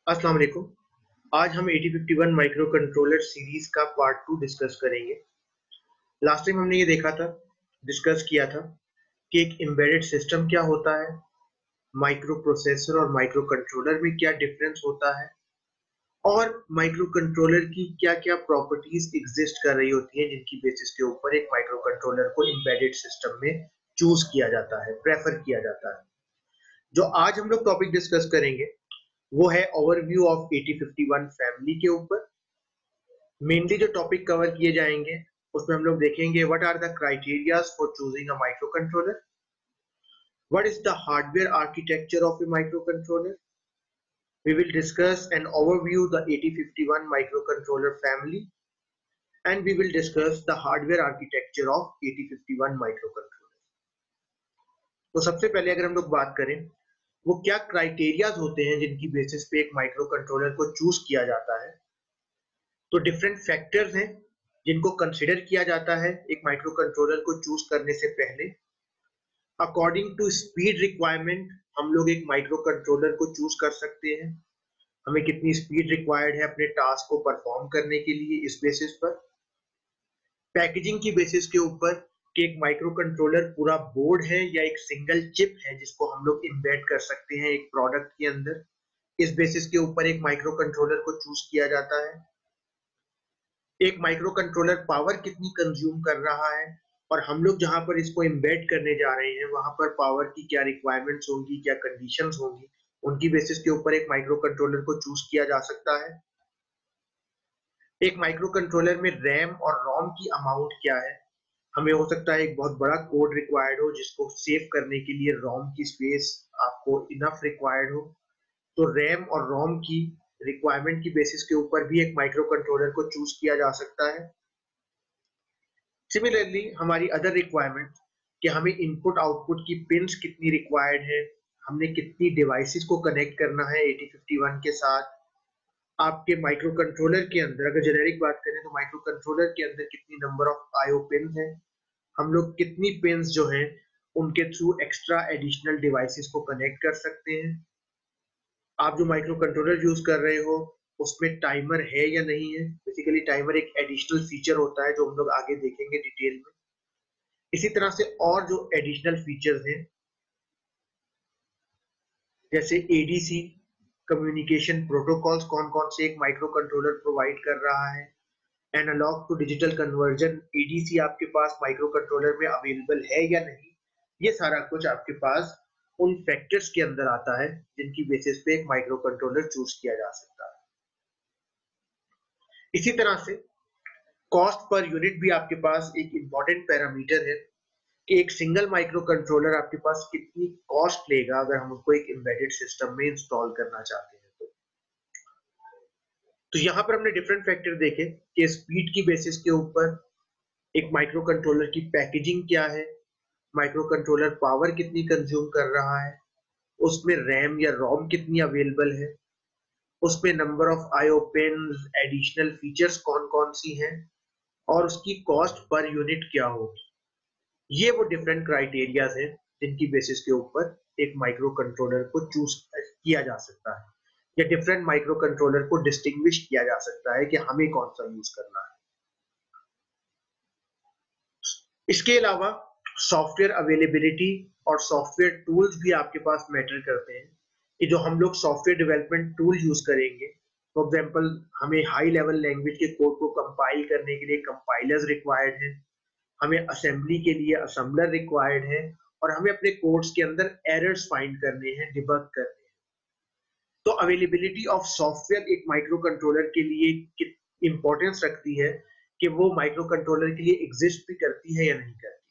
अस्सलाम वालेकुम। आज हम 8051 माइक्रो कंट्रोलर सीरीज का पार्ट 2 डिस्कस करेंगे। लास्ट टाइम हमने ये देखा था, डिस्कस किया था कि एक एम्बेडेड सिस्टम क्या होता है, माइक्रो प्रोसेसर और माइक्रो कंट्रोलर में क्या डिफरेंस होता है और माइक्रो कंट्रोलर की क्या-क्या प्रॉपर्टीज एग्जिस्ट कर रही होती हैं जिनकी बेसिस के ऊपर एक माइक्रो कंट्रोलर को एम्बेडेड सिस्टम में चूज किया जाता है, प्रेफर किया जाता है। जो आज हम लोग टॉपिक डिस्कस करेंगे वो है ओवरव्यू ऑफ 8051 फैमिली के ऊपर। मेनली जो टॉपिक कवर किए जाएंगे उसमें हम लोग देखेंगे what are the criterias for choosing a microcontroller, what is the hardware architecture of a microcontroller, we will discuss and overview the 8051 microcontroller family, and we will discuss the hardware architecture of 8051 microcontroller. तो सबसे पहले अगर हम लोग बात करें वो क्या क्राइटेरियाज होते हैं जिनकी बेसिस पे एक माइक्रो कंट्रोलर को चूज किया जाता है, तो डिफरेंट फैक्टर्स हैं जिनको कंसिडर किया जाता है एक माइक्रो कंट्रोलर को चूज करने से पहले। अकॉर्डिंग टू स्पीड रिक्वायरमेंट हम लोग एक माइक्रो कंट्रोलर को चूज कर सकते हैं, हमें कितनी स्पीड रिक्वायर्ड है अपने टास्क को परफॉर्म करने के लिए, इस बेसिस पर। पैकेजिंग की बेसिस के ऊपर कि एक माइक्रो कंट्रोलर पूरा बोर्ड है या एक सिंगल चिप है जिसको हम लोग इम्बेड कर सकते हैं एक प्रोडक्ट के अंदर, इस बेसिस के ऊपर एक माइक्रो कंट्रोलर को चूज किया जाता है। एक माइक्रो कंट्रोलर पावर कितनी कंज्यूम कर रहा है और हम लोग जहां पर इसको एम्बेड करने जा रहे हैं वहां पर पावर की क्या रिक्वायरमेंट्स होंगी, क्या कंडीशंस होंगी, उनकी बेसिस के ऊपर एक माइक्रो कंट्रोलर को चूज किया जा सकता है। एक माइक्रो कंट्रोलर में रैम और रोम की अमाउंट क्या है, हमें हो सकता है एक बहुत बड़ा कोड रिक्वायर्ड हो जिसको सेव करने के लिए रोम की स्पेस आपको इनफ रिक्वायर्ड हो, तो रैम और रोम की रिक्वायरमेंट की बेसिस के ऊपर भी एक माइक्रो कंट्रोलर को चूज किया जा सकता है। सिमिलरली हमारी अदर रिक्वायरमेंट कि हमें इनपुट आउटपुट की पिंस कितनी रिक्वायर्ड है, हमने कितनी डिवाइसेस को कनेक्ट करना है 8051 के साथ, आपके माइक्रो कंट्रोलर के अंदर अगर जेनेरिक बात करें तो माइक्रो कंट्रोलर के अंदर कितनी नंबर ऑफ आईओ पिन है, हम लोग कितनी पिंस जो हैं उनके थ्रू एक्स्ट्रा एडिशनल डिवाइसेस को कनेक्ट कर सकते हैं, आप जो माइक्रो कंट्रोलर यूज कर रहे हो उसमें टाइमर है या नहीं है। बेसिकली टाइमर एक एडिशनल फीचर होता है जो हम लोग आगे देखेंगे डिटेल में। इसी तरह से और जो एडिशनल फीचर्स हैं जैसे एडीसी कम्युनिकेशन प्रोटोकॉल्स कौन कौन से एक माइक्रो कंट्रोलर प्रोवाइड कर रहा है, analog to digital conversion ADC आपके पास माइक्रो कंट्रोलर में अवेलेबल है या नहीं, ये सारा कुछ आपके पास उन फैक्टर्स के अंदर आता है जिनकी बेसिस पे एक माइक्रो कंट्रोलर चूज किया जा सकता है। इसी तरह से कॉस्ट पर यूनिट भी आपके पास एक इंपॉर्टेंट पैरामीटर है कि एक सिंगल माइक्रो कंट्रोलर आपके पास कितनी कॉस्ट लेगा अगर हम उसको एक एम्बेडेड सिस्टम में इंस्टॉल करना चाहते हैं। तो यहाँ पर हमने डिफरेंट फैक्टर देखे कि स्पीड की बेसिस के ऊपर एक माइक्रो कंट्रोलर की पैकेजिंग क्या है, माइक्रो कंट्रोलर पावर कितनी कंज्यूम कर रहा है, उसमें रैम या रोम कितनी अवेलेबल है, उसमें number of IO pins, additional features कौन कौन सी हैं और उसकी कॉस्ट पर यूनिट क्या होगी। ये वो डिफरेंट क्राइटेरियाज हैं जिनकी बेसिस के ऊपर एक माइक्रो कंट्रोलर को चूज किया जा सकता है या डिफरेंट माइक्रो कंट्रोलर को डिस्टिंग्विश किया जा सकता है कि हमें कौन सा यूज करना है। इसके अलावा सॉफ्टवेयर अवेलेबिलिटी और सॉफ्टवेयर टूल्स भी आपके पास मैटर करते हैं कि जो हम लोग सॉफ्टवेयर डेवलपमेंट टूल यूज करेंगे, फॉर एग्जांपल हमें हाई लेवल लैंग्वेज के कोड को कंपाइल करने के लिए कंपाइलर्स रिक्वायर्ड है, हमें असेंबली के लिए असेंबलर रिक्वायर्ड है और हमें अपने कोड्स के अंदर एरर्स फाइंड करने हैं, डिबग करने हैं। तो अवेलेबिलिटी ऑफ सॉफ्टवेयर एक माइक्रो कंट्रोलर के लिए इंपॉर्टेंस रखती है कि वो माइक्रो कंट्रोलर के लिए एग्जिस्ट भी करती है या नहीं करती।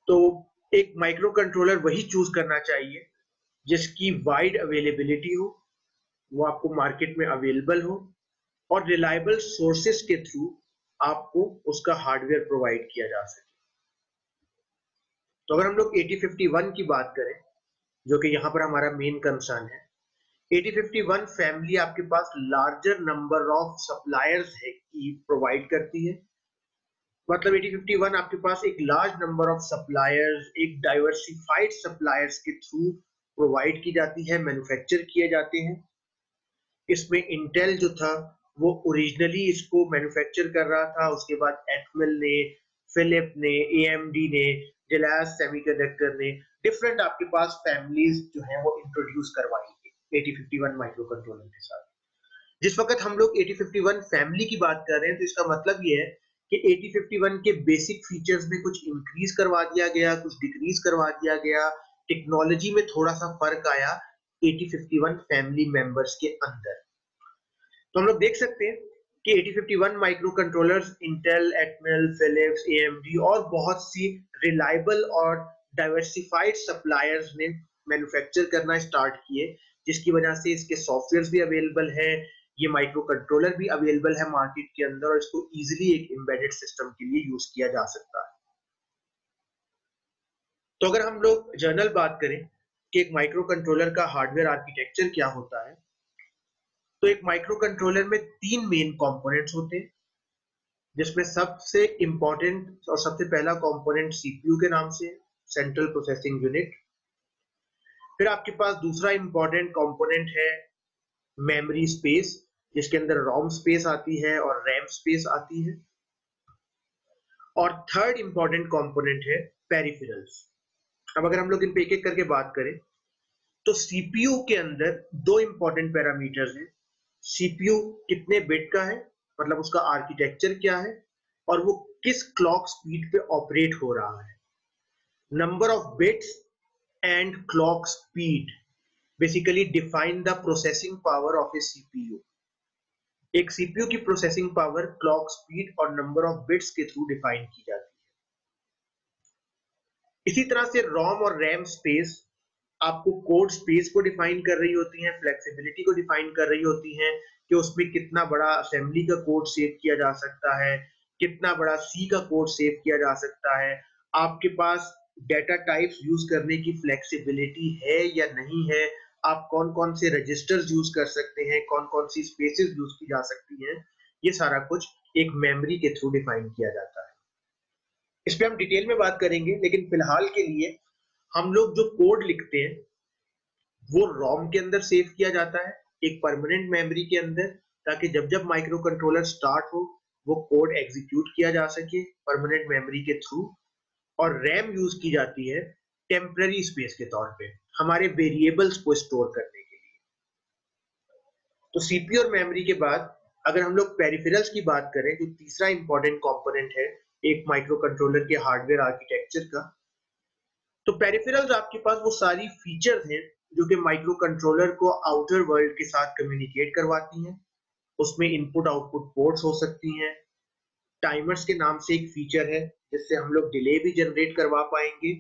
तो एक माइक्रो कंट्रोलर वही चूज करना चाहिए जिसकी वाइड अवेलेबिलिटी हो, वो आपको मार्केट में अवेलेबल हो और रिलायबल सोर्सेस के थ्रू आपको उसका हार्डवेयर प्रोवाइड किया जा सके। तो अगर हम लोग 8051 की बात करें जो कि यहाँ पर हमारा मेन कंसर्न है, 8051 फैमिली आपके पास लार्जर नंबर ऑफ सप्लायर्स है की प्रोवाइड करती है। मतलब 8051 आपके पास एक लार्ज नंबर ऑफ सप्लायर्स, एक डाइवर्सिफाइड सप्लायर्स के थ्रू प्रोवाइड की जाती है, मैन्युफैक्चर किए जाते हैं। इसमें इंटेल जो था वो ओरिजिनली इसको मैन्युफैक्चर कर रहा था, उसके बाद एटमेल ने, फिलिप ने, एएमडी ने, रिलायंस सेमीकंडक्टर ने डिफरेंट आपके पास फैमिलीज जो है वो इंट्रोड्यूस करवाई 8051 माइक्रो कंट्रोलर के साथ। जिस वक्त हम लोग 8051 फैमिली की बात कर रहे हैं तो इसका मतलब ये है कि 8051 के बेसिक फीचर्स में कुछ इंक्रीज करवा दिया गया, कुछ डिक्रीज करवा दिया गया, टेक्नोलॉजी में थोड़ा सा फर्क आया 8051 फैमिली मेंबर्स के अंदर। तो हम लोग देख सकते हैं कि 8051 micro controllers Intel, Atmel, Philips, AMD और बहुत सी रिलायबल और डाइवर्सिफाइड सप्लायर्स ने मैन्युफैक्चर करना स्टार्ट किए, जिसकी वजह से इसके सॉफ्टवेयर भी अवेलेबल है, ये माइक्रो कंट्रोलर भी अवेलेबल है मार्केट के अंदर और इसको इजीली एक एम्बेडेड सिस्टम के लिए यूज किया जा सकता है। तो अगर हम लोग जनरल बात करें कि एक माइक्रो कंट्रोलर का हार्डवेयर आर्किटेक्चर क्या होता है, तो एक माइक्रो कंट्रोलर में 3 मेन कंपोनेंट्स होते हैं, जिसमें सबसे इंपॉर्टेंट और सबसे पहला कंपोनेंट सीपीयू के नाम से, सेंट्रल प्रोसेसिंग यूनिट। फिर आपके पास दूसरा इंपॉर्टेंट कंपोनेंट है मेमोरी स्पेस, जिसके अंदर रोम स्पेस आती है और रैम स्पेस आती है। और थर्ड इंपॉर्टेंट कंपोनेंट है पेरिफेरल्स। अब अगर हम लोग इन पे एक एक करके बात करें तो सीपीयू के अंदर दो इंपॉर्टेंट पैरामीटर्स हैं। सीपीयू कितने बिट का है, मतलब उसका आर्किटेक्चर क्या है और वो किस क्लॉक स्पीड पे ऑपरेट हो रहा है। Number of bits and clock speed basically define the processing power of A CPU. एक सीपीयू की प्रोसेसिंग पावर क्लॉक स्पीड और नंबर ऑफ बिट्स के थ्रू डिफाइन की जाती है। इसी तरह से रोम और रैम स्पेस आपको कोड स्पेस को डिफाइन कर रही होती हैं, फ्लेक्सिबिलिटी को डिफाइन कर रही होती हैं कि उसमें कितना बड़ा असेंबली का कोड सेव किया जा सकता है, कितना बड़ा सी का कोड सेव किया जा सकता है, आपके पास डेटा टाइप्स यूज करने की फ्लेक्सिबिलिटी है या नहीं है, आप कौन कौन से रजिस्टर्स यूज कर सकते हैं, कौन कौन सी स्पेसेस यूज की जा सकती हैं, ये सारा कुछ एक मेमोरी के थ्रू डिफाइन किया जाता है। इस पे हम डिटेल में बात करेंगे, लेकिन फिलहाल के लिए हम लोग जो कोड लिखते हैं वो रोम के अंदर सेव किया जाता है एक परमानेंट मेमोरी के अंदर, ताकि जब जब माइक्रो कंट्रोलर स्टार्ट हो वो कोड एग्जीक्यूट किया जा सके परमानेंट मेमोरी के थ्रू। और रैम यूज की जाती है टेम्पररी स्पेस के तौर पे हमारे वेरिएबल्स को स्टोर करने के लिए। तो सीपीयू और मेमोरी के बाद अगर हम लोग पेरिफेरल्स की बात करें, जो तीसरा इंपॉर्टेंट कंपोनेंट है एक माइक्रो कंट्रोलर के हार्डवेयर आर्किटेक्चर का, तो पेरिफेरल्स आपके पास वो सारी फीचर्स हैं जो कि माइक्रो कंट्रोलर को आउटर वर्ल्ड के साथ कम्युनिकेट करवाती हैं। उसमें इनपुट आउटपुट पोर्ट्स हो सकती हैं, टाइमर्स के नाम से एक फीचर है जिससे हम लोग डिले भी जनरेट करवा पाएंगे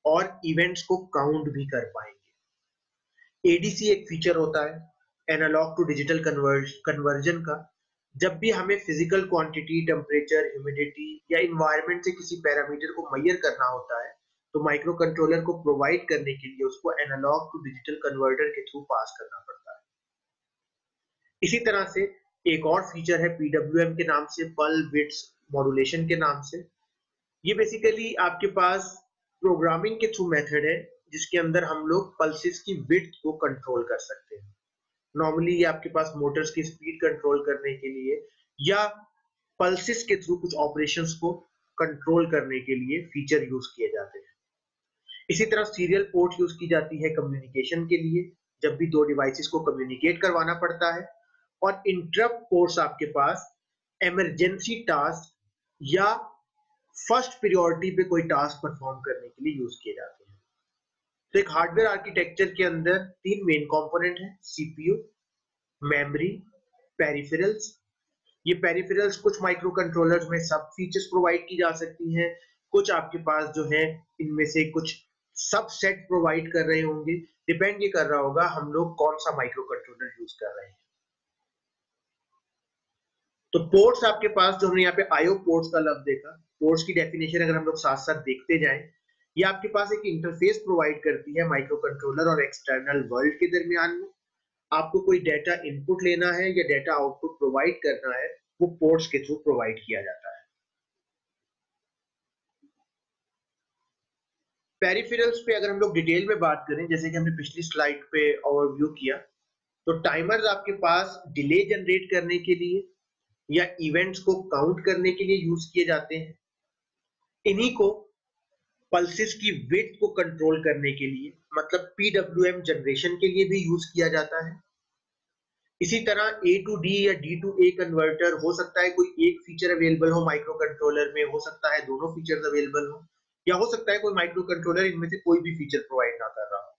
और इवेंट्स को काउंट भी कर पाएंगे। एडीसी एक फीचर होता है एनालॉग टू डिजिटल कन्वर्जन का। जब भी हमें फिजिकल क्वांटिटी, टेम्परेचर, ह्यूमिडिटी या इन्वायरमेंट से किसी पैरामीटर को मेजर करना होता है तो माइक्रो कंट्रोलर को प्रोवाइड करने के लिए उसको एनालॉग टू डिजिटल कन्वर्टर के थ्रू पास करना पड़ता है। इसी तरह से एक और फीचर है पीडब्ल्यूएम के नाम से, पल बिट्स मॉड्यूलेशन के नाम से। ये बेसिकली आपके पास प्रोग्रामिंग के थ्रू मेथड है जिसके अंदर हम लोग पल्सेस की विड्थ को कंट्रोल कर सकते हैं। नॉर्मली ये आपके पास मोटर्स की स्पीड कंट्रोल करने के लिए या पल्सेस के थ्रू कुछ ऑपरेशंस को कंट्रोल करने के लिए फीचर यूज किए जाते हैं। इसी तरह सीरियल पोर्ट यूज की जाती है कम्युनिकेशन के लिए, जब भी दो डिवाइसेस को कम्युनिकेट करवाना पड़ता है। और इंटरप्ट पोर्ट्स आपके पास इमरजेंसी टास्क या फर्स्ट प्रायोरिटी पे कोई टास्क परफॉर्म करने के लिए यूज किए जाते हैं। तो एक हार्डवेयर आर्किटेक्चर के अंदर 3 मेन कंपोनेंट है, सीपीयू, मेमोरी, पेरिफेरल्स। ये पेरिफेरल्स कुछ माइक्रो कंट्रोलर्स में सब फीचर्स प्रोवाइड की जा सकती हैं, कुछ आपके पास जो है इनमें से कुछ सबसेट प्रोवाइड कर रहे होंगे। डिपेंड ये कर रहा होगा हम लोग कौन सा माइक्रो कंट्रोलर यूज कर रहे हैं। तो पोर्ट्स आपके पास जो हमने यहाँ पे आईओ पोर्ट्स का लफ्ज देखा, पोर्ट्स की डेफिनेशन अगर हम लोग साथ साथ देखते जाएं, ये आपके पास एक इंटरफेस प्रोवाइड करती है माइक्रो कंट्रोलर और एक्सटर्नल वर्ल्ड के दरमियान में। आपको कोई डेटा इनपुट लेना है या डेटा आउटपुट प्रोवाइड करना है, वो पोर्ट्स के थ्रू प्रोवाइड किया जाता है। पेरिफेरल्स पे अगर हम लोग डिटेल में बात करें, जैसे कि हमने पिछली स्लाइड पे ओवरव्यू किया, तो टाइमर्स आपके पास डिले जनरेट करने के लिए या इवेंट्स को काउंट करने के लिए यूज किए जाते हैं। इन्हीं को पल्सेस की विड्थ को कंट्रोल करने के लिए, मतलब पीडब्ल्यूएम जनरेशन के लिए भी यूज किया जाता है। इसी तरह ए टू डी या डी टू ए कन्वर्टर हो सकता है कोई एक फीचर अवेलेबल हो माइक्रो कंट्रोलर में, हो सकता है दोनों फीचर्स अवेलेबल हो, या हो सकता है कोई माइक्रो कंट्रोलर इनमें से कोई भी फीचर प्रोवाइड ना कर रहा हो।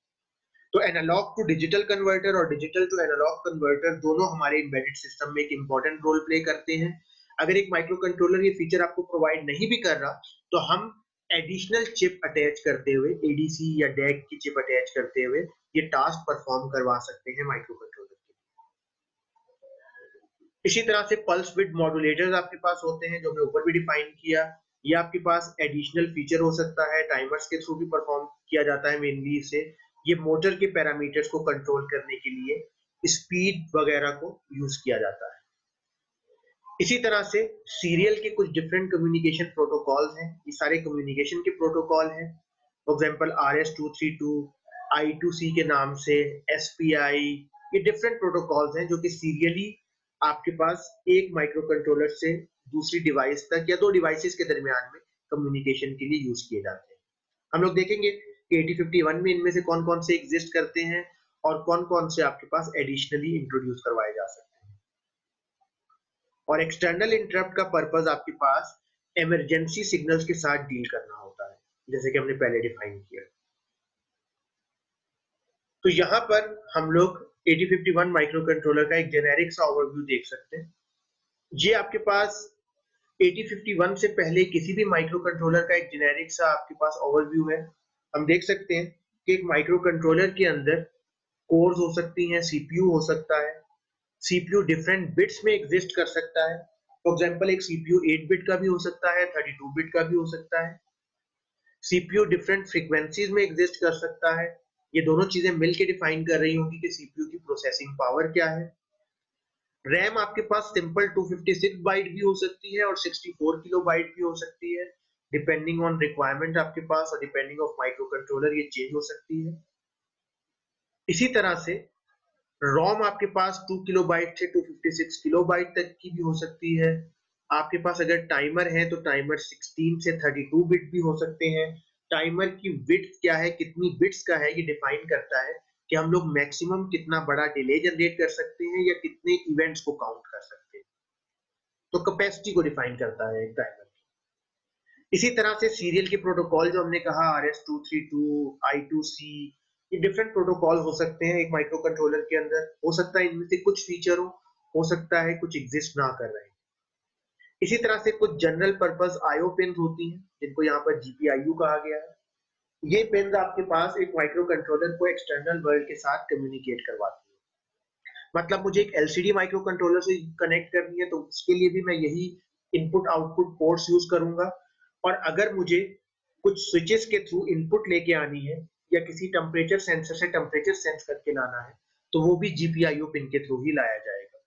तो एनालॉग टू डिजिटल कन्वर्टर और डिजिटल टू एनालॉग कन्वर्टर दोनों हमारे एम्बेडेड सिस्टम में एक इंपॉर्टेंट रोल प्ले करते हैं। अगर एक माइक्रो कंट्रोलर ये फीचर आपको प्रोवाइड नहीं भी कर रहा, तो हम एडिशनल चिप अटैच करते हुए, एडीसी या डैक की चिप अटैच करते हुए ये टास्क परफॉर्म करवा सकते हैं माइक्रो कंट्रोलर के। इसी तरह से पल्स विड्थ मॉड्यूलेटर्स आपके पास होते हैं, जो हमने ऊपर भी डिफाइन किया। ये आपके पास एडिशनल फीचर हो सकता है, टाइमर्स के थ्रू भी परफॉर्म किया जाता है मेनली इसे। ये मोटर के पैरामीटर्स को कंट्रोल करने के लिए, स्पीड वगैरह को यूज किया जाता है। इसी तरह से सीरियल के कुछ डिफरेंट कम्युनिकेशन प्रोटोकॉल्स हैं, ये सारे कम्युनिकेशन के प्रोटोकॉल हैं। फॉर एग्जांपल RS232, I2C के नाम से, SPI, ये डिफरेंट प्रोटोकॉल्स हैं जो कि सीरियली आपके पास एक माइक्रो कंट्रोलर से दूसरी डिवाइस तक या दो डिवाइसेस के दरमियान में कम्युनिकेशन के लिए यूज किए जाते हैं। हम लोग देखेंगे कि 8051 में इनमें से कौन कौन से एग्जिस्ट करते हैं और कौन कौन से आपके पास एडिशनली इंट्रोड्यूस करवाए जा सकते हैं। और एक्सटर्नल इंटरप्ट का पर्पस आपके पास इमरजेंसी सिग्नल्स के साथ डील करना होता है, जैसे कि हमने पहले डिफाइन किया। तो यहाँ पर हम लोग 8051 माइक्रो कंट्रोलर का एक जेनेरिक सा ओवरव्यू देख सकते हैं। ये आपके पास 8051 से पहले किसी भी माइक्रो कंट्रोलर का एक जेनेरिक सा आपके पास ओवरव्यू है। हम देख सकते हैं कि एक माइक्रो कंट्रोलर के अंदर कोर्स हो सकती हैं, सीपीयू हो सकता है। सीपीयू डिफरेंट बिट्स में एग्जिस्ट कर सकता है। फॉर एग्जांपल एक सीपीयू 8 बिट का भी हो सकता है, 32 बिट का भी हो सकता है। सीपीयू डिफरेंट फ्रीक्वेंसीज में एग्जिस्ट कर सकता है। ये दोनों चीजें मिलकर डिफाइन कर रही होंगी कि सीपीयू की प्रोसेसिंग पावर क्या है। रैम आपके पास सिंपल 256 बाइट भी हो सकती है और 64 किलो बाइट भी हो सकती है, डिपेंडिंग ऑन रिक्वायरमेंट आपके पास, और डिपेंडिंग ऑफ माइक्रो कंट्रोलर ये चेंज हो सकती है। इसी तरह से रोम आपके पास 2 किलोबाइट से 256 किलोबाइट तक की भी हो सकती है। आपके पास अगर टाइमर है तो टाइमर 16 से 32 बिट भी हो सकते हैं। टाइमर की विड्थ क्या है, कितनी बिट्स का है, ये डिफाइन करता है कि हम लोग मैक्सिमम कितना बड़ा डिले जनरेट कर सकते हैं या कितने इवेंट्स को काउंट कर सकते हैं। तो कैपेसिटी को डिफाइन करता है एक टाइमर। इसी तरह से सीरियल के प्रोटोकॉल जो हमने कहा, RS232, I2C, ये डिफरेंट प्रोटोकॉल हो सकते हैं एक माइक्रो कंट्रोलर के अंदर। हो सकता है इनमें से कुछ फीचर हो सकता है कुछ एग्जिस्ट ना कर रहे हैं। इसी तरह से कुछ जनरल पर्पस IO पिन होती हैं, जिनको यहाँ पर GPIO कहा गया है। ये पिन आपके पास एक माइक्रो कंट्रोलर को एक्सटर्नल वर्ल्ड के साथ कम्युनिकेट करवाती है। मतलब मुझे एक LCD माइक्रो कंट्रोलर से कनेक्ट करनी है, तो उसके लिए भी मैं यही इनपुट आउटपुट पोर्ट्स यूज करूंगा। और अगर मुझे कुछ स्विचेस के थ्रू इनपुट लेके आनी है या किसी टेम्परेचर सेंसर से टेम्परेचर सेंस करके लाना है, तो वो भी GPIO पिन के थ्रू ही लाया जाएगा।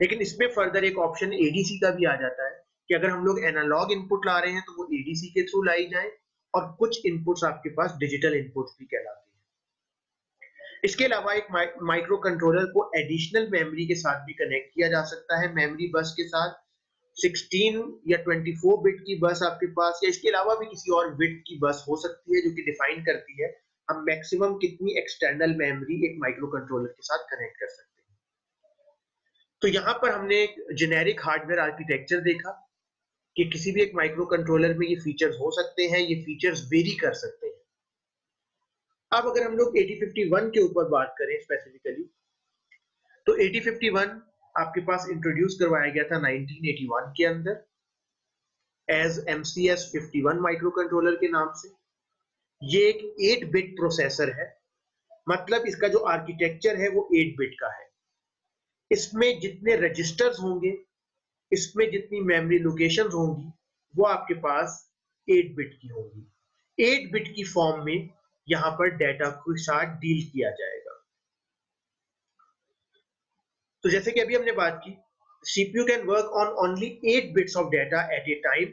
लेकिन इसमें फर्दर एक ऑप्शन ADC का भी आ जाता है कि अगर हम लोग एनालॉग इनपुट ला रहे हैं तो वो ADC के थ्रू लाई जाए, और कुछ इनपुट्स आपके पास डिजिटल इनपुट्स भी कहलाते हैं। इसके अलावा एक माइक्रो कंट्रोलर को एडिशनल मेमोरी के साथ भी कनेक्ट किया जा सकता है, मेमोरी बस के साथ। 16 या 24 बिट की बस आपके पास, या इसके अलावा भी किसी और बिट की बस हो सकती है, जो कि डिफाइन करती है हम मैक्सिमम कितनी एक्सटर्नल मेमोरी एक माइक्रो कंट्रोलर के साथ कनेक्ट कर सकते हैं। तो यहाँ पर हमने एक जेनेरिक हार्डवेयर आर्किटेक्चर देखा कि किसी भी एक माइक्रो कंट्रोलर में ये फीचर्स हो सकते हैं, ये फीचर्स वेरी कर सकते हैं। अब अगर हम लोग 8051 के ऊपर बात करें स्पेसिफिकली, तो 8051 आपके पास इंट्रोड्यूस करवाया गया था 1981 के अंदर एज MCS 51 माइक्रो कंट्रोलर के नाम से। ये एक 8 बिट प्रोसेसर है, मतलब इसका जो आर्किटेक्चर है वो 8 बिट का है। इसमें जितने रजिस्टर्स होंगे, इसमें जितनी मेमोरी लोकेशंस होंगी, वो आपके पास 8 बिट की होंगी। 8 बिट की फॉर्म में यहाँ पर डेटा के साथ डील किया जाएगा। तो जैसे कि अभी हमने बात की, CPU can work on only 8 bits of data eight A time.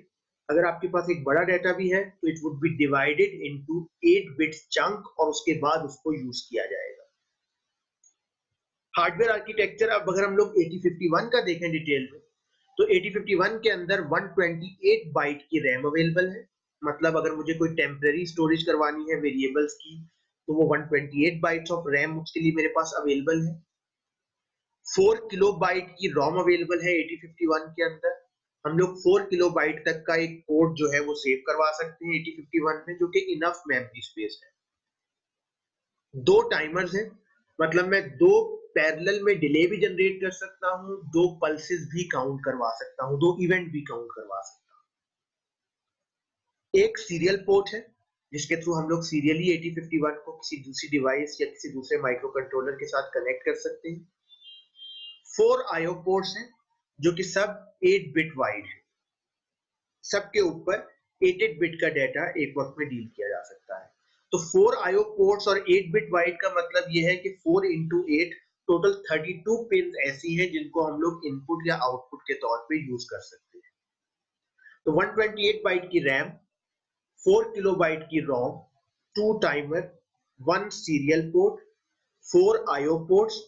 अगर आपके पास एक बड़ा डाटा भी है तो it would be divided into 8 bits chunk और उसके बाद उसको यूज किया जाएगा। हार्डवेयर आर्किटेक्चर अब अगर हम लोग 8051 का देखें डिटेल में, तो 8051 के अंदर 128 बाइट की रैम अवेलेबल है। मतलब अगर मुझे कोई टेम्पररी स्टोरेज करवानी है वेरिएबल्स की तो वो 128 बाइट्स ऑफ रैम उसके लिए मेरे पास अवेलेबल है। 4 किलोबाइट की रोम अवेलेबल है 8051 के अंदर। हम लोग 4 किलोबाइट तक का एक कोड जो है वो सेव करवा सकते हैं 8051 में, जो कि इनफ मेमोरी स्पेस है। 2 टाइमर्स हैं, मतलब मैं 2 पैरेलल में डिले भी जनरेट कर सकता हूं, 2 पल्सेस भी काउंट करवा सकता हूं, 2 इवेंट भी काउंट करवा सकता हूं। एक सीरियल पोर्ट है जिसके थ्रू हम लोग सीरियली 8051 को किसी दूसरी डिवाइस या किसी दूसरे माइक्रो कंट्रोलर के साथ कनेक्ट कर सकते हैं। 4 आईओ पोर्ट्स हैं जो कि सब 8 बिट वाइड है। सबके ऊपर 8 बिट का डाटा एक वक्त में डील किया जा सकता है। तो 4 आईओ पोर्ट्स और 8 बिट वाइड का मतलब यह है कि 4 into 8 टोटल 32 पिन ऐसी हैं जिनको हम लोग इनपुट या आउटपुट के तौर पे यूज कर सकते हैं। तो 128 बाइट की रैम, 4 किलोबाइट की रोम, 2 timer, 1 serial port, 4 IO ports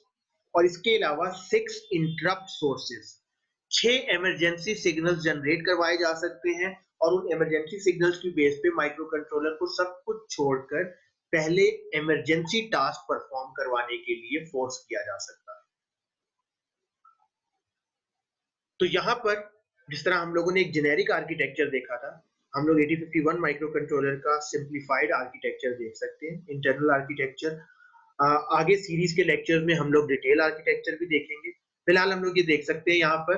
और इसके अलावा 6 interrupt sources, 6 emergency signals generate करवाए जा सकते हैं और उन इमरजेंसी सिग्नल्स की बेस पे माइक्रो कंट्रोलर को सब कुछ छोड़कर पहले इमरजेंसी टास्क परफॉर्म करवाने के लिए फोर्स किया जा सकता है। तो यहाँ पर जिस तरह हम लोगों ने एक जेनेरिक आर्किटेक्चर देखा था, हम लोग 8051 माइक्रो कंट्रोलर का सिंप्लीफाइड आर्किटेक्चर देख सकते हैं, इंटरनल आर्किटेक्चर। आगे सीरीज के लेक्चर में हम लोग डिटेल आर्किटेक्चर भी देखेंगे। फिलहाल हम लोग ये देख सकते हैं यहाँ पर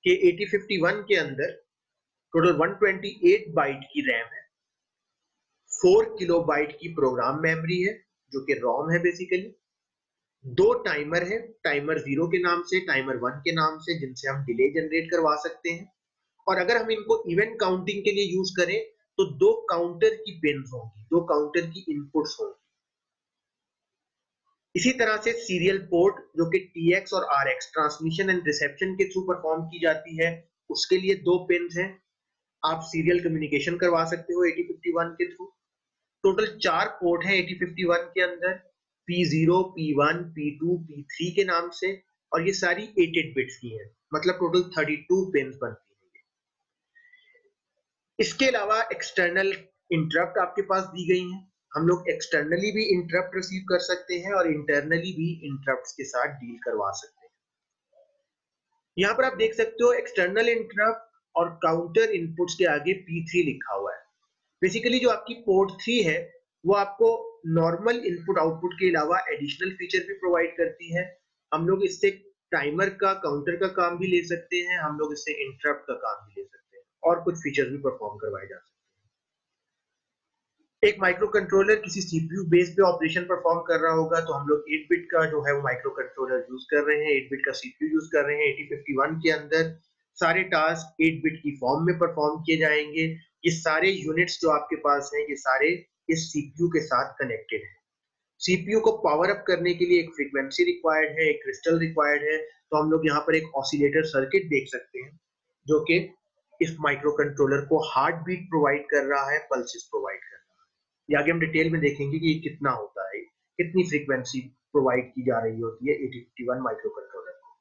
कि 8051 के अंदर टोटल 128 बाइट की रैम है, 4 किलोबाइट की प्रोग्राम मेमोरी है जो कि रोम है बेसिकली, 2 टाइमर है, टाइमर 0 के नाम से, टाइमर 1 के नाम से, जिनसे हम डिले जनरेट करवा सकते हैं। और अगर हम इनको इवेंट काउंटिंग के लिए यूज करें तो 2 काउंटर की पिन्स होंगी, 2 काउंटर की इनपुट्स होंगी। इसी तरह से सीरियल पोर्ट जो कि TX और RX ट्रांसमिशन एंड रिसेप्शन के थ्रू परफॉर्म की जाती है, उसके लिए 2 पिन्स हैं। आप सीरियल कम्युनिकेशन करवा सकते हो 8051 के थ्रू। टोटल 4 पोर्ट हैं 8051 के अंदर, P0, P1, P2, P3 के नाम से, और ये सारी 8 बिट्स की हैं, मतलब टोटल 32 पिन्स बनती हैं। इसके अलावा एक्सटर्नल इंटरप्ट आपके पास दी गई हैं। हम लोग एक्सटर्नली भी इंटरप्ट रिसीव कर सकते हैं और इंटरनली भी इंटरप्ट्स के साथ डील करवा सकते हैं। यहाँ पर आप देख सकते हो एक्सटर्नल इंटरप्ट और काउंटर इनपुट्स के आगे P3 लिखा हुआ है। बेसिकली जो आपकी पोर्ट 3 है वो आपको नॉर्मल इनपुट आउटपुट के अलावा एडिशनल फीचर भी प्रोवाइड करती है। हम लोग इससे टाइमर का, काउंटर का काम भी ले सकते हैं, हम लोग इससे इंटरप्ट का काम भी ले सकते हैं और कुछ फीचर्स भी परफॉर्म करवाए जा सकते हैं। एक माइक्रो कंट्रोलर किसी सीपीयू बेस पे ऑपरेशन परफॉर्म कर रहा होगा तो हम लोग 8 बिट का जो है वो माइक्रो कंट्रोलर यूज कर रहे हैं, 8 बिट का सीपीयू यूज कर रहे हैं। 8051 के अंदर सारे टास्क 8 बिट की फॉर्म में परफॉर्म किए जाएंगे। ये सारे यूनिट्स जो आपके पास हैं ये सारे इस सीपीयू के साथ कनेक्टेड है। सीपीयू को पावर अप करने के लिए एक फ्रीक्वेंसी रिक्वायर्ड है, एक क्रिस्टल रिक्वायर्ड है। तो हम लोग यहाँ पर एक ऑसिलेटर सर्किट देख सकते हैं जो कि इस माइक्रो कंट्रोलर को हार्ट बीट प्रोवाइड कर रहा है, पल्सेस प्रोवाइड कर रहा है। ये आगे हम डिटेल में देखेंगे कि ये कितना होता है, कितनी फ्रीक्वेंसी प्रोवाइड की जा रही होती है 8051 माइक्रो कंट्रोलर को।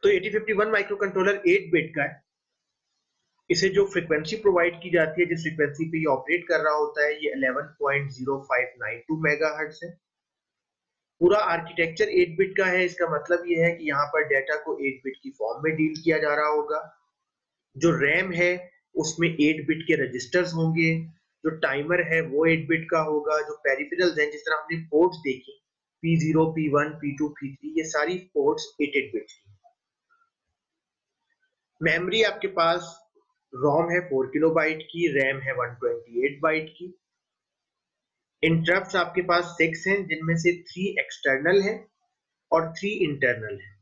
तो 8051 माइक्रो कंट्रोलर 8 बिट का है। इसे जो फ्रीक्वेंसी प्रोवाइड की जाती है, जिस फ्रीक्वेंसी पे ये ऑपरेट कर रहा होता है, ये 11.0592 मेगाहर्ट्ज है। पूरा आर्किटेक्चर 8 बिट का है। इसका मतलब ये है कि यहाँ पर डेटा को 8 बिट की फॉर्म में डील किया जा रहा होगा। जो रैम है उसमें 8 बिट के रजिस्टर्स होंगे, जो टाइमर है वो 8 बिट का होगा, जो पेरिफेरल्स हैं जिस तरह हमने पोर्ट्स देखी P0, P1, P2, P3, ये सारी पोर्ट्स 8 बिट की। मेमोरी आपके पास रोम है 4 किलोबाइट की, रैम है 128 बाइट की। इंटरप्ट्स आपके पास 6 हैं जिनमें से 3 एक्सटर्नल है और 3 इंटरनल है।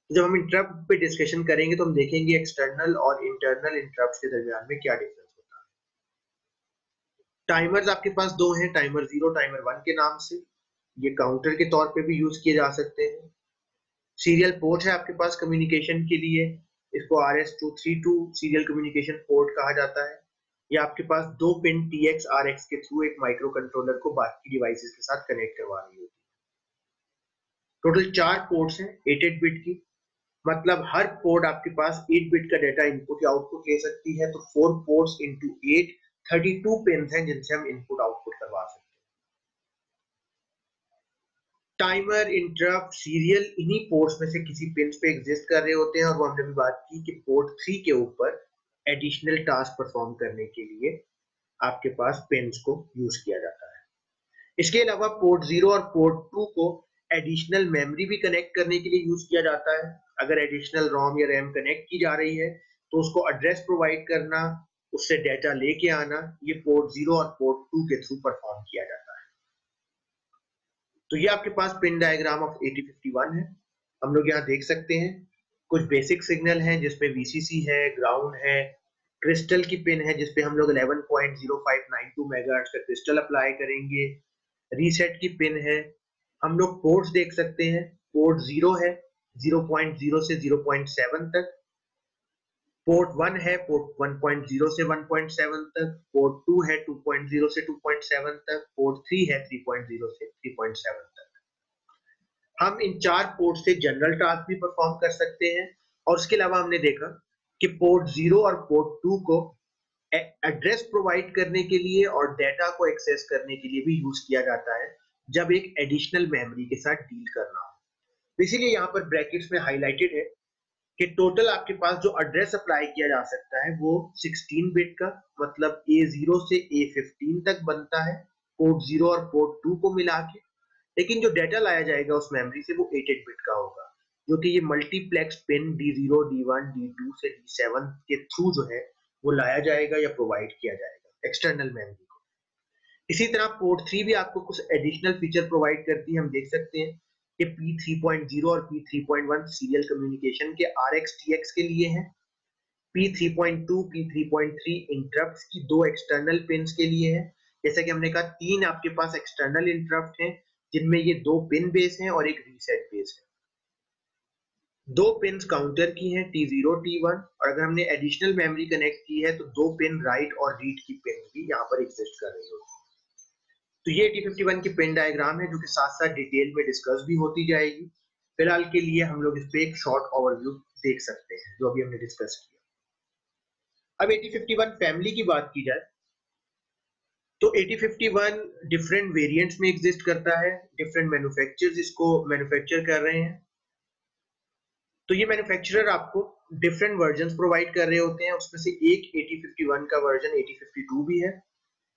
जब हम इंटरप्ट पे डिस्कशन करेंगे तो हम देखेंगे एक्सटर्नल और इंटरनल इंटरप्ट्स के दरमियान में क्या डिफरेंस होता है। टाइमर्स आपके पास 2 हैं, टाइमर 0, टाइमर 1 के नाम से। ये काउंटर के तौर पे भी यूज किए जा सकते हैं। सीरियल पोर्ट है आपके पास कम्युनिकेशन के लिए। इसको RS232 सीरियल कम्युनिकेशन पोर्ट कहा जाता है। ये आपके पास 2 पिन TX RX के थ्रू एक माइक्रो कंट्रोलर को बाकी डिवाइसेस के साथ कनेक्ट करवा रही होती है। टोटल 4 पोर्ट्स हैं 8 बिट की, मतलब हर पोर्ट आपके पास 8 बिट का डाटा इनपुट या आउटपुट ले सकती है। तो 4 पोर्ट्स इंटू 8 32 पिन हैं जिनसे हम इनपुट आउटपुट करवा सकते हैं। टाइमर, इंटरप्ट, सीरियल इन्हीं पोर्ट्स में से किसी पिन पे एग्जिस्ट कर रहे होते हैं, और वो हमने भी बात की कि पोर्ट 3 के ऊपर एडिशनल टास्क परफॉर्म करने के लिए आपके पास पिन्स को यूज किया जाता है। इसके अलावा पोर्ट 0 और पोर्ट 2 को एडिशनल मेमोरी भी कनेक्ट करने के लिए यूज किया जाता है। अगर एडिशनल रोम या रैम कनेक्ट की जा रही है तो उसको एड्रेस प्रोवाइड करना, उससे डाटा लेके आना, ये पोर्ट 0 और पोर्ट 2 के थ्रू परफॉर्म किया जाता है। तो ये आपके पास पिन डायग्राम ऑफ 8051 है। हम लोग यहाँ देख सकते हैं कुछ बेसिक सिग्नल हैं जिसपे VCC है, ग्राउंड है, क्रिस्टल की पिन है जिसपे हम लोग 11.0592 मेगाहर्ट्ज का क्रिस्टल अप्लाई करेंगे, रीसेट की पिन है। हम लोग पोर्ट्स देख सकते हैं, पोर्ट 0 है 0.0 से 0.7 तक, पोर्ट 1 है पोर्ट 1.0 से 1.7 तक, पोर्ट 2 है 2.0 से 2.7 तक, पोर्ट 3 है 3.0 से 3.7 तक। हम इन 4 पोर्ट से जनरल टास्क भी परफॉर्म कर सकते हैं, और उसके अलावा हमने देखा कि पोर्ट 0 और पोर्ट 2 को एड्रेस प्रोवाइड करने के लिए और डाटा को एक्सेस करने के लिए भी यूज किया जाता है जब एक एडिशनल मेमोरी के साथ डील करना हो। इसीलिए यहाँ पर ब्रैकेट्स में हाईलाइटेड है कि टोटल आपके पास जो एड्रेस अप्लाई किया जा सकता है वो 16 बिट का, मतलब A0 से A15 तक बनता है पोर्ट 0 और पोर्ट 2 को मिला के। लेकिन जो डाटा लाया जाएगा उस मेमोरी से वो 8 बिट का होगा, जो कि ये multiplex pin D0, D1, D2 से D7 के थ्रू जो है वो लाया जाएगा या प्रोवाइड किया जाएगा एक्सटर्नल मेमोरी को। इसी तरह पोर्ट 3 भी आपको कुछ एडिशनल फीचर प्रोवाइड करती है। हम देख सकते हैं कि P3.0 और P3.1 सीरियल कम्युनिकेशन के RX TX के लिए है, P3.2, P3.3 इंटरप्ट्स की 2 एक्सटर्नल पिन्स के लिए है। जैसा कि हमने कहा 3 आपके पास एक्सटर्नल इंटरप्ट हैं जिनमें ये 2 पिन बेस हैं और एक रीसेट बेस है। 2 पिन्स काउंटर की हैं T0, T1, और अगर हमने एडिशनल मेमोरी कनेक्ट की है तो 2 पिन राइट और रीड की पिन भी यहाँ पर एग्जिस्ट कर रही होती है। तो ये 8051 की पिन डायग्राम है जो कि साथ साथ डिटेल में डिस्कस भी होती जाएगी। फिलहाल के लिए हम लोग इस पे एक शॉर्ट ओवरव्यू देख सकते हैं जो अभी हमने डिस्कस किया। अब 8051 फैमिली की बात की जाए तो 8051 डिफरेंट वेरिएंट्स में एग्जिस्ट करता है, डिफरेंट मैन्युफैक्चरर्स इसको मैन्युफैक्चर कर रहे हैं। तो ये मैन्युफैक्चरर आपको डिफरेंट वर्जन्स प्रोवाइड कर रहे होते हैं, उसमें से एक 8051 का वर्जन 8052 भी है।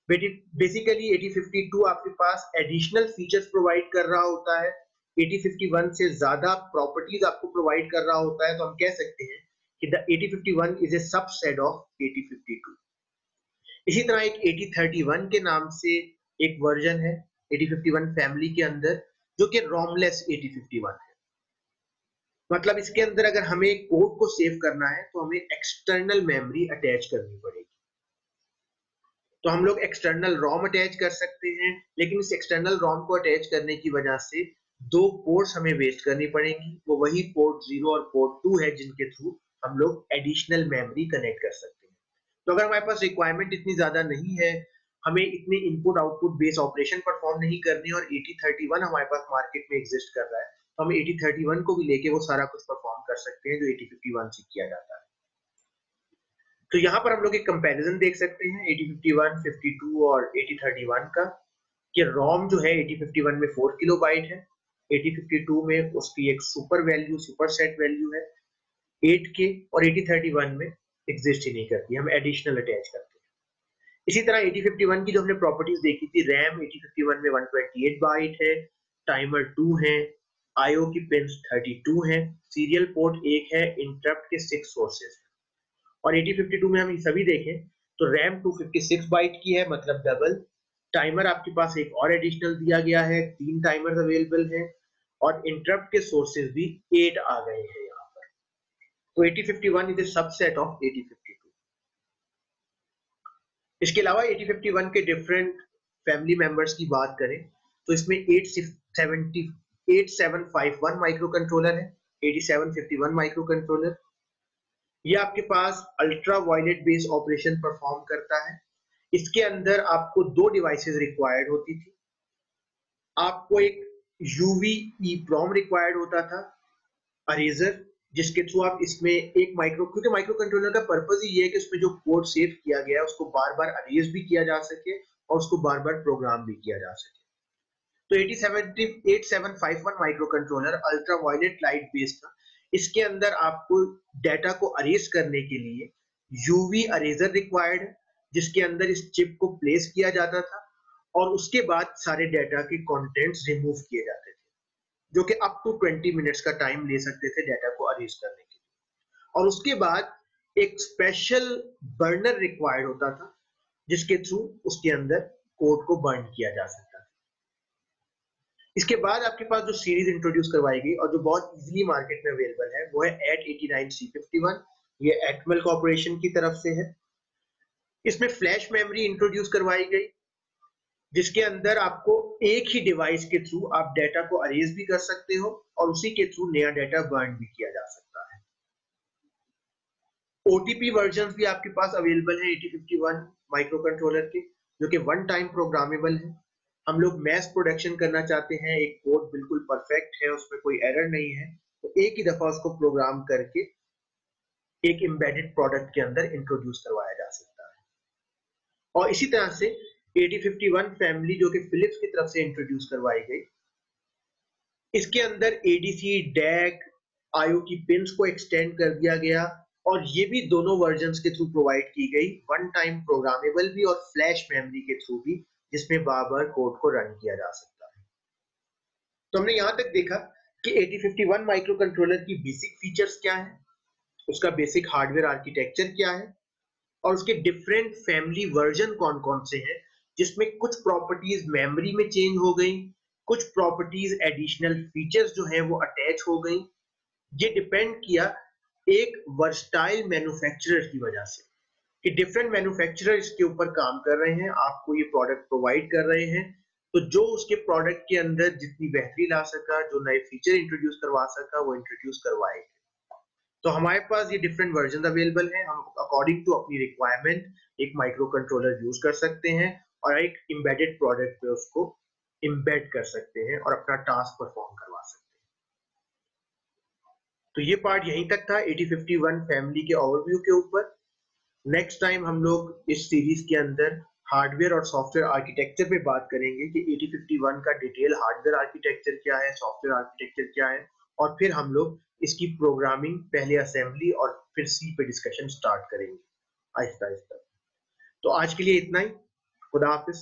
बेसिकली 8052 आपके पास एडिशनल फीचर्स प्रोवाइड कर रहा होता है, 8051 से ज्यादा प्रॉपर्टीज आपको प्रोवाइड कर रहा होता है। तो हम कह सकते हैं कि the 8051 is a subset of 8052। इसी तरह एक 8031 के नाम से एक वर्जन है 8051 फैमिली के अंदर, जो कि रोमलेस 8051 है। मतलब इसके अंदर अगर हमें कोड को सेव करना है तो हमें एक्सटर्नल मेमोरी अटैच करनी पड़ेगी। तो हम लोग एक्सटर्नल रोम अटैच कर सकते हैं, लेकिन इस एक्सटर्नल रोम को अटैच करने की वजह से 2 पोर्ट्स हमें वेस्ट करनी पड़ेंगी। वो वही पोर्ट 0 और पोर्ट 2 है जिनके थ्रू हम लोग एडिशनल मेमोरी कनेक्ट कर सकते हैं। तो अगर हमारे पास रिक्वायरमेंट इतनी ज्यादा नहीं है, हमें इतने input output base operation perform नहीं करनी, और 8031 हमारे पास मार्केट में एग्जिस्ट कर रहा है, तो हम 8031 को भी लेके वो सारा कुछ परफॉर्म कर सकते हैं जो 8051 से किया जाता है। तो यहाँ पर हम लोग एक कंपैरिजन देख सकते हैं 8051, 52 और 8031 का, कि रोम जो है 8051 में 4 किलोबाइट है, 8052 में उसकी एक super value, super set value है 8 के, और 8031 में एग्जिस्ट ही नहीं करती, हम एडिशनल अटैच करते हैं। इसी तरह 8051 की जो हमने प्रॉपर्टीज देखी थी, रैम 8051 में 128 बाइट है, टाइमर 2 है, आईओ की पिंस 32 है, सीरियल पोर्ट 1 है, इंटरप्ट के 6 सोर्सेस। और 8052 में हम ये सभी देखें तो रैम 256 बाइट की है, मतलब डबल। टाइमर आपके पास एक और एडिशनल दिया गया है, 3 टाइमर्स अवेलेबल हैं, और इंटरप्ट के सोर्सेज भी 8 आ गए हैं यहाँ पर। तो 8051 इज ए सबसेट ऑफ 8052। इसके अलावा 8051 के डिफरेंट फैमिली मेंबर्स की बात करें तो इसमें 8751 माइक्रो कंट्रोलर है, 8751 माइक्रो कंट्रोलर, ये आपके पास ultra violet based operation perform करता है। इसके अंदर आपको दो डिवाइसेस रिक्वायर्ड होती थी। आपको एक यूवी ईप्रोम रिक्वायर्ड होता था, अरेजर, जिसके थ्रू आप इसमें एक क्योंकि माइक्रो कंट्रोलर का पर्पज ही ये है कि उसमें जो कोड सेव किया गया है उसको बार बार अरेज भी किया जा सके और उसको बार बार प्रोग्राम भी किया जा सके। तो 8751 microcontroller ultraviolet light based था। इसके अंदर आपको डाटा को अरेज करने के लिए यूवी अरेजर रिक्वायर्ड है, जिसके अंदर इस चिप को प्लेस किया जाता था और उसके बाद सारे डाटा के कंटेंट्स रिमूव किए जाते थे, जो कि अप टू 20 मिनट्स का टाइम ले सकते थे डाटा को अरेज करने के लिए। और उसके बाद एक स्पेशल बर्नर रिक्वायर्ड होता था, जिसके थ्रू उसके अंदर कोड को बर्न किया जा सकता था। इसके बाद आपके पास जो सीरीज इंट्रोड्यूस करवाई गई और जो बहुत इजीली मार्केट में अवेलेबल है वो है AT89C51। ये एटमल कॉर्पोरेशन की तरफ से है। इसमें फ्लैश मेमोरी इंट्रोड्यूस करवाई गई, जिसके अंदर आपको एक ही डिवाइस के थ्रू आप डाटा को अरेज भी कर सकते हो और उसी के थ्रू नया डाटा बर्न भी किया जा सकता है। ओटीपी वर्जन भी आपके पास अवेलेबल है 8051 माइक्रो कंट्रोलर के, जो कि वन टाइम प्रोग्रामेबल है। हम लोग मैस प्रोडक्शन करना चाहते हैं, एक कोड बिल्कुल परफेक्ट है, उसमें कोई एरर नहीं है, तो एक ही दफा उसको प्रोग्राम करके एक एम्बेडेड प्रोडक्ट के अंदर इंट्रोड्यूस करवाया जा सकता है। और इसी तरह से 8051 फैमिली जो कि फिलिप्स की तरफ से इंट्रोड्यूस करवाई गई, इसके अंदर एडीसी, डैक, आईओ की पिंस को एक्सटेंड कर दिया गया और ये भी दोनों वर्जन्स के थ्रू प्रोवाइड की गई, वन टाइम प्रोग्रामेबल भी और फ्लैश मेमोरी के थ्रू भी, जिसमें बार बार कोड को रन किया जा सकता है। तो हमने यहां तक देखा कि 8051 माइक्रो कंट्रोलर की बेसिक फीचर्स क्या है, उसका बेसिक हार्डवेयर आर्किटेक्चर क्या है और उसके डिफरेंट फैमिली वर्जन कौन कौन से हैं, जिसमें कुछ प्रॉपर्टीज मेमोरी में चेंज हो गई, कुछ प्रॉपर्टीज एडिशनल फीचर्स जो है वो अटैच हो गई। ये डिपेंड किया एक वर्सटाइल मैन्युफैक्चरर की वजह से कि डिफरेंट मैन्युफैक्चरर इसके ऊपर काम कर रहे हैं, आपको ये प्रोडक्ट प्रोवाइड कर रहे हैं, तो जो उसके प्रोडक्ट के अंदर जितनी बेहतरी ला सका, जो नए फीचर इंट्रोड्यूस करवा सका, वो इंट्रोड्यूस करवाएगा। तो हमारे पास ये डिफरेंट वर्जन अवेलेबल है, हम अकॉर्डिंग टू अपनी रिक्वायरमेंट एक माइक्रो कंट्रोलर यूज कर सकते हैं और एक एम्बेडेड प्रोडक्ट पे उसको एम्बेड कर सकते हैं और अपना टास्क परफॉर्म करवा सकते हैं। तो ये पार्ट यहीं तक था 8051 फैमिली के ओवरव्यू के ऊपर। नेक्स्ट टाइम हम लोग इस सीरीज के अंदर हार्डवेयर और सॉफ्टवेयर आर्किटेक्चर पे बात करेंगे कि 8051 का डिटेल हार्डवेयर आर्किटेक्चर क्या है, सॉफ्टवेयर आर्किटेक्चर क्या है, और फिर हम लोग इसकी प्रोग्रामिंग, पहले असेंबली और फिर सी पे डिस्कशन स्टार्ट करेंगे आहिस्ता आहिस्ता। तो आज के लिए इतना ही। खुदा हाफिज।